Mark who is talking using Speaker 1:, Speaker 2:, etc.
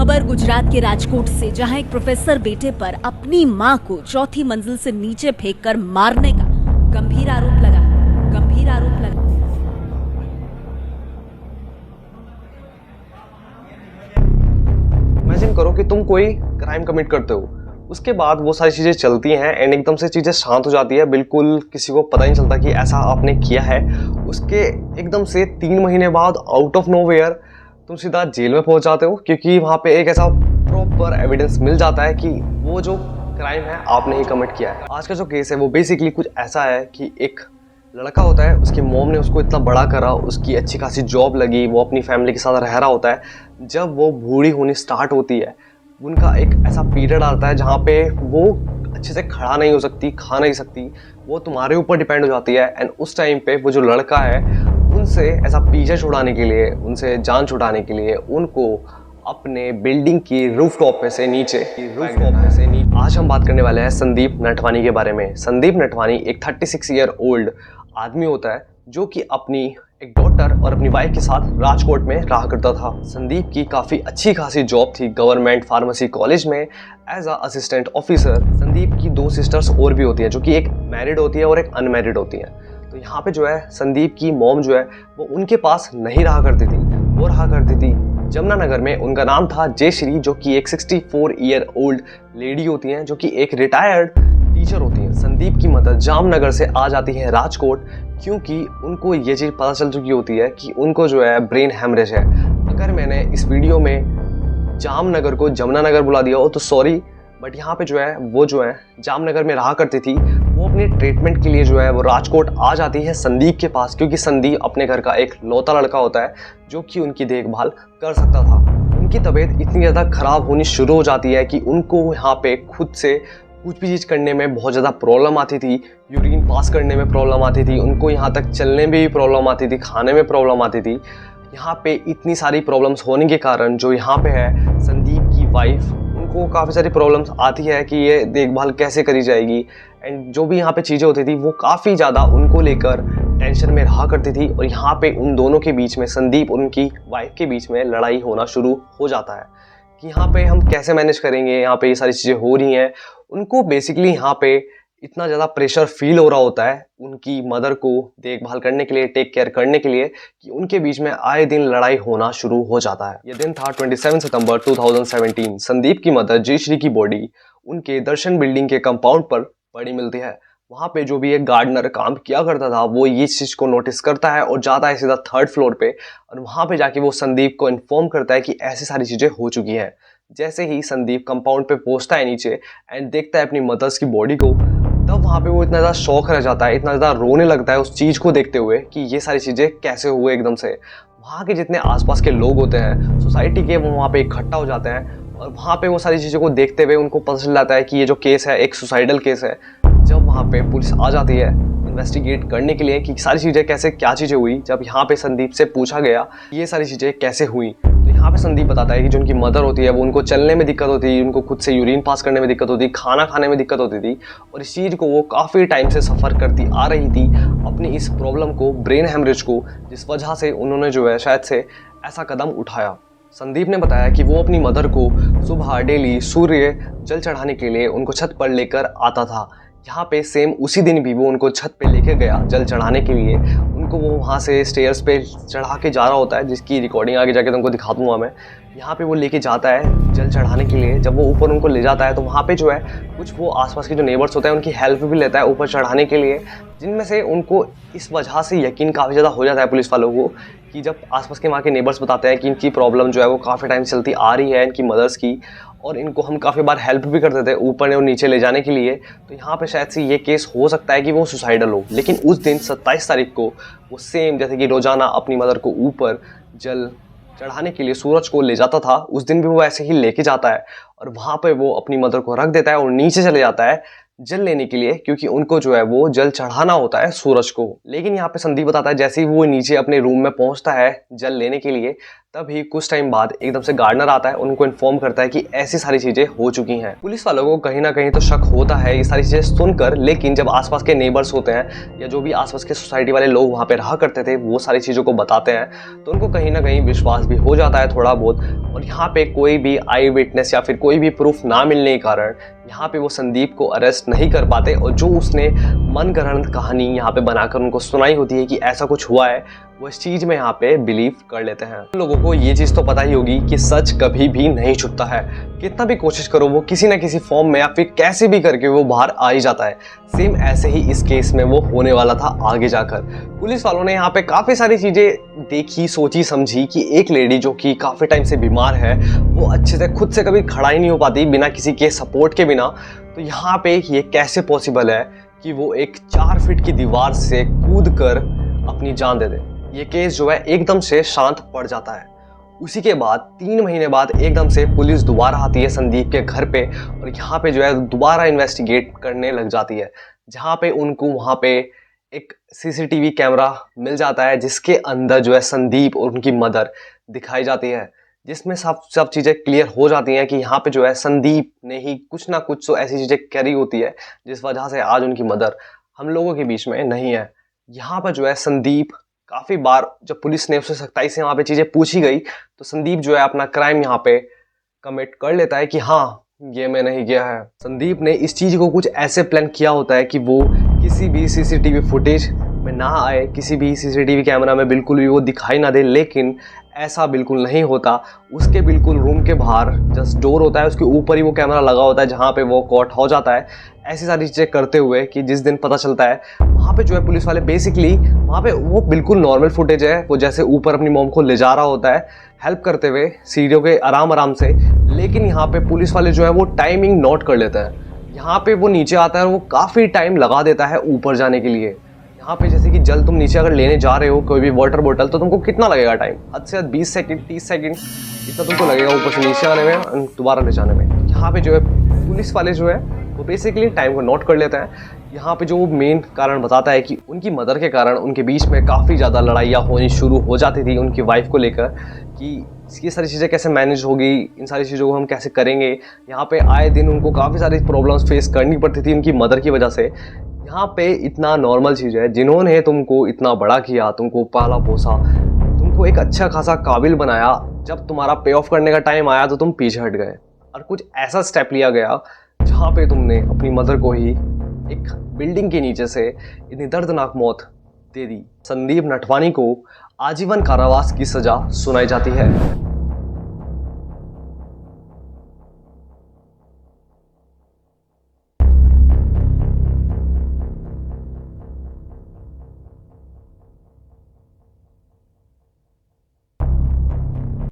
Speaker 1: खबर गुजरात के राजकोट से, जहां एक प्रोफेसर बेटे पर अपनी मां को चौथी मंजिल से नीचे फेंककर मारने का गंभीर आरोप लगा।
Speaker 2: इमेजिन करो कि तुम कोई क्राइम कमिट करते हो, उसके बाद वो सारी चीज़ें चलती हैं एंड एकदम से चीज़ें शांत हो जाती है, बिल्कुल किसी को पता ही नहीं चलता कि ऐसा आपने किया है। उसके एकदम से 3 महीने बाद आउट ऑफ नोवेयर तुम सीधा जेल में पहुंच जाते हो, क्योंकि वहाँ पे एक ऐसा प्रॉपर एविडेंस मिल जाता है कि वो जो क्राइम है आपने ही कमिट किया है। आज का जो केस है वो बेसिकली कुछ ऐसा है कि एक लड़का होता है, उसकी मॉम ने उसको इतना बड़ा करा, उसकी अच्छी खासी जॉब लगी, वो अपनी फैमिली के साथ रह रहा होता है। जब वो बूढ़ी होनी स्टार्ट होती है, उनका एक ऐसा पीरियड आता है जहाँ पे वो अच्छे से खड़ा नहीं हो सकती, खा नहीं सकती, वो तुम्हारे ऊपर डिपेंड हो जाती है। एंड उस टाइम पे वो जो लड़का है, उनसे ऐसा पीछे छुड़ाने के लिए, उनसे जान छुड़ाने के लिए उनको अपने बिल्डिंग की रूफटॉप में से नीचे आज हम बात करने वाले हैं संदीप नटवानी के बारे में। संदीप नटवानी एक 36 ईयर ओल्ड आदमी होता है जो कि अपनी एक डॉटर और अपनी वाइफ के साथ राजकोट में रहा करता था। संदीप की काफ़ी अच्छी खासी जॉब थी गवर्नमेंट फार्मेसी कॉलेज में as a assistant officer. Sandeep की 2 सिस्टर्स और भी होती हैं, जो कि एक मैरिड होती है और एक अनमैरिड होती हैं। तो यहाँ पे जो है संदीप की मॉम जो है वो उनके पास नहीं रहा करती थी, वो रहा करती थी जमुनानगर में। उनका नाम था जयश्री, जो कि एक 64 ईयर ओल्ड लेडी होती हैं, जो कि एक रिटायर्ड टीचर होती हैं। संदीप की मदर जामनगर से आ जाती है राजकोट, क्योंकि उनको ये चीज़ पता चल चुकी होती है कि उनको जो है ब्रेन हेमरेज है। अगर मैंने इस वीडियो में जामनगर को जमुनानगर बुला दिया हो तो सॉरी, बट यहाँ पे जो है वो जो है जामनगर में रहा करती थी। वो अपने ट्रीटमेंट के लिए जो है वो राजकोट आ जाती है संदीप के पास, क्योंकि संदीप अपने घर का एक लौता लड़का होता है जो कि उनकी देखभाल कर सकता था। उनकी तबीयत इतनी ज़्यादा ख़राब होनी शुरू हो जाती है कि उनको यहाँ पे खुद से कुछ भी चीज़ करने में बहुत ज़्यादा प्रॉब्लम आती थी। यूरिन पास करने में प्रॉब्लम आती थी, उनको यहाँ तक चलने में भी प्रॉब्लम आती थी, खाने में प्रॉब्लम आती थी। यहाँ पे इतनी सारी प्रॉब्लम्स होने के कारण जो यहाँ पे है संदीप की वाइफ, उनको काफ़ी सारी प्रॉब्लम्स आती है कि ये देखभाल कैसे करी जाएगी। एंड जो भी यहाँ पे चीज़ें होती थी वो काफ़ी ज़्यादा उनको लेकर टेंशन में रहा करती थी। और यहाँ पे उन दोनों के बीच में, संदीप और उनकी वाइफ के बीच में लड़ाई होना शुरू हो जाता है कि यहाँ पे हम कैसे मैनेज करेंगे, यहाँ पे ये सारी चीज़ें हो रही हैं। उनको बेसिकली यहाँ पे इतना ज़्यादा प्रेशर फील हो रहा होता है उनकी मदर को देखभाल करने के लिए, टेक केयर करने के लिए, कि उनके बीच में आए दिन लड़ाई होना शुरू हो जाता है। ये दिन था 27 सितंबर 2017। संदीप की मदर जयश्री की बॉडी उनके दर्शन बिल्डिंग के कंपाउंड पर पड़ी मिलती है। वहाँ पे जो भी एक गार्डनर काम किया करता था वो ये चीज़ को नोटिस करता है और जाता है सीधा 3rd फ्लोर पे, और वहाँ पे जाके वो संदीप को इन्फॉर्म करता है कि ऐसी सारी चीज़ें हो चुकी हैं। जैसे ही संदीप कंपाउंड पे पहुँचता है नीचे एंड देखता है अपनी मदर्स की बॉडी को, तब वहाँ पे वो इतना ज़्यादा शॉक रह जाता है, इतना ज़्यादा रोने लगता है उस चीज़ को देखते हुए कि ये सारी चीज़ें कैसे हुए एकदम से। वहाँ के जितने आसपास के लोग होते हैं सोसाइटी के, वो वहाँ पे इकट्ठा हो जाते हैं और वहाँ पे वो सारी चीज़ों को देखते हुए उनको पता चल जाता है कि ये जो केस है एक सुसाइडल केस है। जब वहाँ पे पुलिस आ जाती है इन्वेस्टिगेट करने के लिए कि सारी चीज़ें कैसे, क्या चीज़ें हुई, जब यहाँ पे संदीप से पूछा गया ये सारी चीज़ें कैसे हुई, तो यहाँ पे संदीप बताता है कि जो उनकी मदर होती है वो उनको चलने में दिक्कत होती है, उनको खुद से यूरिन पास करने में दिक्कत होती, खाना खाने में दिक्कत होती थी, और इस चीज़ को वो काफ़ी टाइम से सफ़र करती आ रही थी, अपनी इस प्रॉब्लम को, ब्रेन हेमरेज को, जिस वजह से उन्होंने जो है शायद से ऐसा कदम उठाया। संदीप ने बताया कि वो अपनी मदर को सुबह डेली सूर्य जल चढ़ाने के लिए उनको छत पर लेकर आता था। यहाँ पे सेम उसी दिन भी वो उनको छत पे लेके गया जल चढ़ाने के लिए। उनको वो वहाँ से स्टेयर्स पे चढ़ा के जा रहा होता है, जिसकी रिकॉर्डिंग आगे जाके तुमको दिखा दूंगा मैं। यहाँ पे वो लेके जाता है जल चढ़ाने के लिए। जब वो ऊपर उनको ले जाता है तो वहाँ पे जो है कुछ वो आसपास के जो नेबर्स होते हैं उनकी हेल्प भी लेता है ऊपर चढ़ाने के लिए, जिनमें से उनको इस वजह से यकीन काफ़ी ज़्यादा हो जाता है पुलिस वालों को कि जब आसपास के वहाँ के नेबर्स बताते हैं कि इनकी प्रॉब्लम जो है वो काफ़ी टाइम चलती आ रही है, इनकी मदर्स की, और इनको हम काफ़ी बार हेल्प भी करते थे ऊपर और नीचे ले जाने के लिए, तो यहाँ पे शायद से ये केस हो सकता है कि वो सुसाइडल हो। लेकिन उस दिन 27 तारीख को वो सेम जैसे कि रोज़ाना अपनी मदर को ऊपर जल चढ़ाने के लिए सूरज को ले जाता था, उस दिन भी वो ऐसे ही लेके जाता है और वहाँ पे वो अपनी मदर को रख देता है और नीचे चले जाता है, जल लेने के लिए, क्योंकि उनको जो है वो जल चढ़ाना होता है सूरज को। लेकिन यहाँ पे संदीप बताता है जैसे ही वो नीचे अपने रूम में पहुंचता है जल लेने के लिए, तभी कुछ टाइम बाद एकदम से गार्डनर आता है, उनको इन्फॉर्म करता है कि ऐसी सारी चीजें हो चुकी हैं। पुलिस वालों को कहीं ना कहीं तो शक होता है ये सारी चीजें सुनकर, लेकिन जब आसपास के नेबर्स होते हैं या जो भी आसपास के सोसाइटी वाले लोग वहाँ पे रहा करते थे वो सारी चीजों को बताते हैं, तो उनको कहीं ना कहीं विश्वास भी हो जाता है थोड़ा बहुत। और यहाँ पे कोई भी आई विटनेस या फिर कोई भी प्रूफ ना मिलने के कारण यहाँ पे वो संदीप को अरेस्ट नहीं कर पाते, और जो उसने मनगढ़ंत कहानी यहाँ पे बनाकर उनको सुनाई होती है कि ऐसा कुछ हुआ है, वो इस चीज में यहाँ पे बिलीव कर लेते हैं। उन लोगों को ये चीज तो पता ही होगी कि सच कभी भी नहीं छुपता है, कितना भी कोशिश करो वो किसी ना किसी फॉर्म में या फिर कैसे भी करके वो बाहर आ ही जाता है। सेम ऐसे ही इस केस में वो होने वाला था आगे जाकर। पुलिस वालों ने यहाँ पे काफी सारी चीजें देखी, सोची, समझी कि एक लेडी जो कि काफी टाइम से बीमार है, वो अच्छे से खुद से कभी खड़ा ही नहीं हो पाती बिना किसी के सपोर्ट के बिना, तो यहाँ पे ये कैसे पॉसिबल है कि वो एक 4 फीट की दीवार से कूद कर अपनी जान दे दे। ये केस जो है एकदम से शांत पड़ जाता है। उसी के बाद 3 महीने बाद एकदम से पुलिस दोबारा आती है संदीप के घर पे, और यहाँ पे जो है दोबारा इन्वेस्टिगेट करने लग जाती है, जहाँ पे उनको वहाँ पे एक सीसीटीवी कैमरा मिल जाता है जिसके अंदर जो है संदीप और उनकी मदर दिखाई जाती है, जिसमें सब चीज़ें क्लियर हो जाती हैं कि यहाँ पे जो है संदीप ने ही कुछ ना कुछ तो ऐसी चीज़ें करी होती है जिस वजह से आज उनकी मदर हम लोगों के बीच में नहीं है। यहाँ पर जो है संदीप काफ़ी बार जब पुलिस ने उससे सख्ताई से वहाँ पे चीज़ें पूछी गई, तो संदीप जो है अपना क्राइम यहाँ पे कमिट कर लेता है कि हाँ ये मैंने ही किया है। संदीप ने इस चीज़ को कुछ ऐसे प्लान किया होता है कि वो किसी भी सीसीटीवी फुटेज में ना आए, किसी भी सीसीटीवी कैमरा में बिल्कुल भी वो दिखाई ना दे, लेकिन ऐसा बिल्कुल नहीं होता। उसके बिल्कुल रूम के बाहर जस्ट डोर होता है, उसके ऊपर ही वो कैमरा लगा होता है जहाँ पे वो कॉट हो जाता है। ऐसी सारी चीज़ें करते हुए कि जिस दिन पता चलता है वहाँ पे जो है पुलिस वाले बेसिकली वहाँ पे वो बिल्कुल नॉर्मल फुटेज है, वो जैसे ऊपर अपनी मॉम को ले जा रहा होता है हेल्प करते हुए सीढ़ियों के आराम से, लेकिन यहाँ पे पुलिस वाले जो है वो टाइमिंग नोट कर लेते हैं। यहाँ पे वो नीचे आता है और वो काफ़ी टाइम लगा देता है ऊपर जाने के लिए। यहाँ पे जैसे कि जल तुम नीचे अगर लेने जा रहे हो कोई भी वाटर बोतल, तो तुमको कितना लगेगा टाइम? हद से हद 20 सेकंड 30 सेकंड इतना तुमको लगेगा ऊपर से नीचे आने में और दोबारा ले जाने में। यहाँ पे जो है पुलिस वाले जो है वो बेसिकली टाइम को नोट कर लेते हैं। यहाँ पे जो मेन कारण बताता है कि उनकी मदर के कारण उनके बीच में काफ़ी ज़्यादा लड़ाइयाँ होनी शुरू हो जाती थी उनकी वाइफ को लेकर कि ये सारी चीज़ें कैसे मैनेज होगी, इन सारी चीज़ों को हम कैसे करेंगे। यहाँ पे आए दिन उनको काफ़ी सारी प्रॉब्लम्स फेस करनी पड़ती थी उनकी मदर की वजह से। यहाँ पे इतना नॉर्मल चीज़ है, जिन्होंने तुमको इतना बड़ा किया, तुमको पाला पोसा, तुमको एक अच्छा खासा काबिल बनाया, जब तुम्हारा पे ऑफ करने का टाइम आया तो तुम पीछे हट गए और कुछ ऐसा स्टेप लिया गया जहाँ पे तुमने अपनी मदर को ही एक बिल्डिंग के नीचे से इतनी दर्दनाक मौत दे दी। संदीप नटवानी को आजीवन कारावास की सजा सुनाई जाती है।